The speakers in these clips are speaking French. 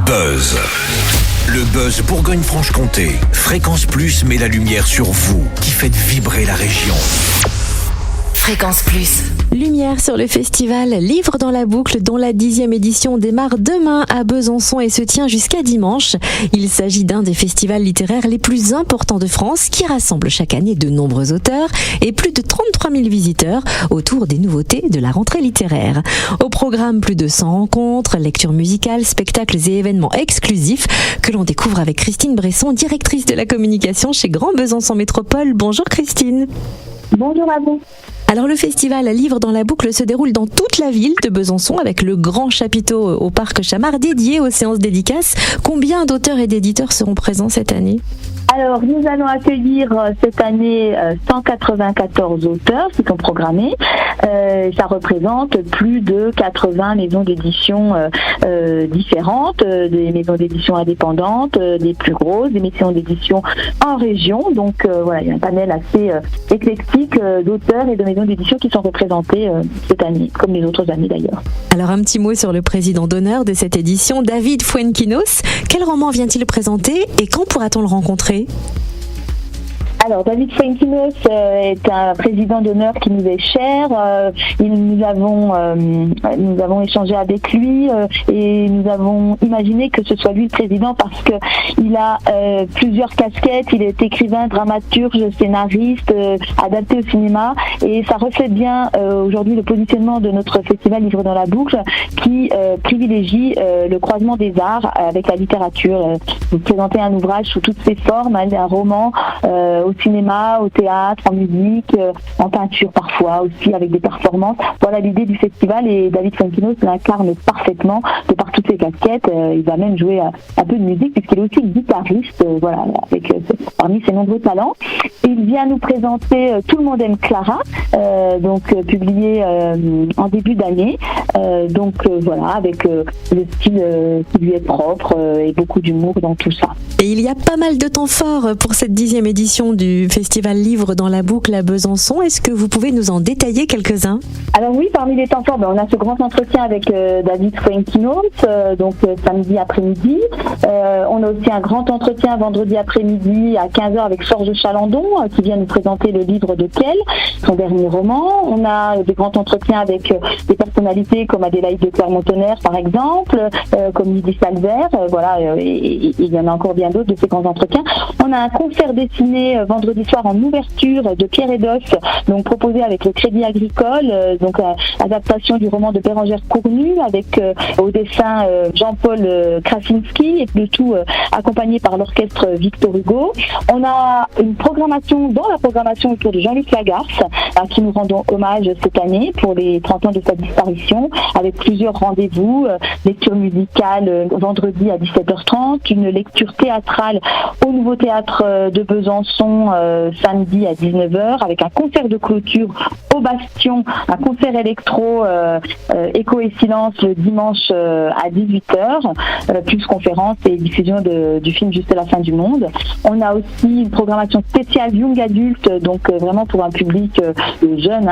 Buzz. Le Buzz Bourgogne-Franche-Comté. Fréquence Plus met la lumière sur vous qui faites vibrer la région. Fréquence Plus. Lumière sur le festival Livre dans la boucle dont la 10e édition démarre demain à Besançon et se tient jusqu'à dimanche. Il s'agit d'un des festivals littéraires les plus importants de France qui rassemble chaque année de nombreux auteurs et plus de 33 000 visiteurs autour des nouveautés de la rentrée littéraire. Au programme, plus de 100 rencontres, lectures musicales, spectacles et événements exclusifs que l'on découvre avec Christine Bresson, directrice de la communication chez Grand Besançon Métropole. Bonjour Christine. Bonjour à vous. Alors le festival Livre dans la boucle se déroule dans toute la ville de Besançon avec le grand chapiteau au parc Chamard dédié aux séances dédicaces. Combien d'auteurs et d'éditeurs seront présents cette année ? Alors, nous allons accueillir cette année 194 auteurs qui sont programmés. Ça représente plus de 80 maisons d'édition différentes, des maisons d'édition indépendantes, des plus grosses, des maisons d'édition en région. Donc voilà, il y a un panel assez éclectique d'auteurs et de maisons d'édition qui sont représentés cette année, comme les autres années d'ailleurs. Alors un petit mot sur le président d'honneur de cette édition, David Fuenquinos. Quel roman vient-il présenter et quand pourra-t-on le rencontrer ? Alors, David Fuenquinos est un président d'honneur qui nous est cher. Nous avons échangé avec lui et nous avons imaginé que ce soit lui le président parce que il a plusieurs casquettes. Il est écrivain, dramaturge, scénariste, adapté au cinéma et ça reflète bien aujourd'hui le positionnement de notre festival Livre dans la boucle qui privilégie le croisement des arts avec la littérature. Vous présentez un ouvrage sous toutes ses formes, un roman, au cinéma, au théâtre, en musique, en peinture parfois aussi avec des performances. Voilà l'idée du festival et David Fuenquinos l'incarne parfaitement de par toutes ses casquettes. Il va même jouer un peu de musique puisqu'il est aussi guitariste, voilà, avec parmi ses nombreux talents. Et il vient nous présenter Tout le monde aime Clara, publié en début d'année. Voilà, avec le style qui lui est propre et beaucoup d'humour dans tout ça. Et il y a pas mal de temps forts pour cette 10e édition du festival Livre dans la boucle à Besançon. Est-ce que vous pouvez nous en détailler quelques-uns ? Alors oui, parmi les temps forts, on a ce grand entretien avec David Fuenquinos, samedi après-midi. On a aussi un grand entretien vendredi après-midi à 15h avec Sorge Chalandon qui vient nous présenter le livre de Quel, son dernier roman. On a des grands entretiens avec des personnalités comme Adélaïde de Clermont-Tonnerre par exemple, comme Lydie Salver, et il y en a encore bien d'autres de ces grands entretiens. On a un concert dessiné vendredi soir en ouverture de Pierre Edosse, donc proposé avec le Crédit Agricole, adaptation du roman de Bérengère Cournu avec au dessin Jean-Paul Krasinski et le tout accompagné par l'orchestre Victor Hugo. On a une programmation dans la programmation autour de Jean-Luc Lagarce à qui nous rendons hommage cette année pour les 30 ans de sa disparition avec plusieurs rendez-vous, lecture musicale vendredi à 17h30, une lecture théâtrale au Nouveau Théâtre de Besançon samedi à 19h avec un concert de clôture au Bastion, un concert électro Écho et Silence le dimanche à 18h, plus conférence et diffusion du film Juste la fin du monde. On a aussi une programmation spéciale Young Adulte, donc vraiment pour un public jeune,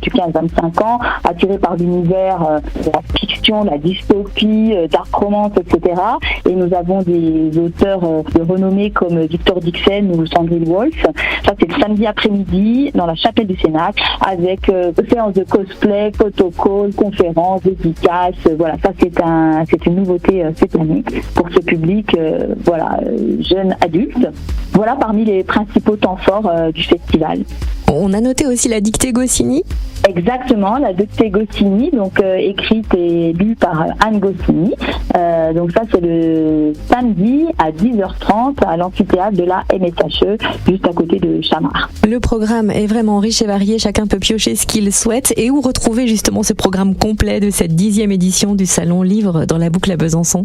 du 15 à 25 ans, attiré par l'univers de la fiction, la dystopie, dark romance, etc. Et nous avons des auteurs de renommée comme Victor Dixon ou Sandrine Wolf. Ça, c'est le samedi après-midi dans la chapelle du Cénacle avec séance de cosplay, photocall, conférences, dédicaces. Voilà, ça c'est une nouveauté cette année pour ce public jeune adulte. Voilà parmi les principaux temps forts du festival. On a noté aussi la dictée Goscinny. Exactement, la dictée Goscinny, écrite et lue par Anne Goscinny. Donc ça c'est le samedi à 10h30 à l'amphithéâtre de la MSHE, juste à côté de Chamard. Le programme est vraiment riche et varié, chacun peut piocher ce qu'il souhaite. Et où retrouver justement ce programme complet de cette 10e édition du Salon Livre dans la boucle à Besançon ?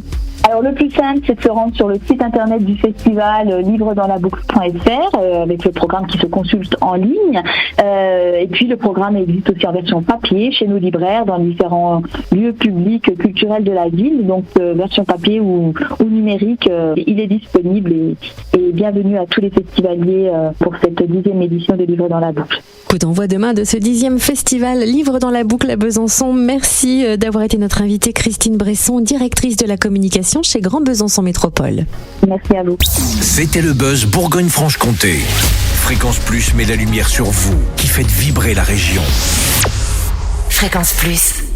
Alors le plus simple, c'est de se rendre sur le site internet du festival livredantslaboucle.fr avec le programme qui se consulte en ligne. Et puis le programme existe aussi en version papier chez nos libraires dans différents lieux publics culturels de la ville. Donc version papier ou numérique, il est disponible et et bienvenue à tous les festivaliers pour cette 10e édition de Livre dans la boucle. Coup d'envoi demain de ce 10e festival Livre dans la boucle à Besançon. Merci d'avoir été notre invitée Christine Bresson, directrice de la communication chez Grand Besançon Métropole. Merci à vous. C'était le Buzz Bourgogne-Franche-Comté. Fréquence Plus met la lumière sur vous, qui faites vibrer la région. Fréquence Plus.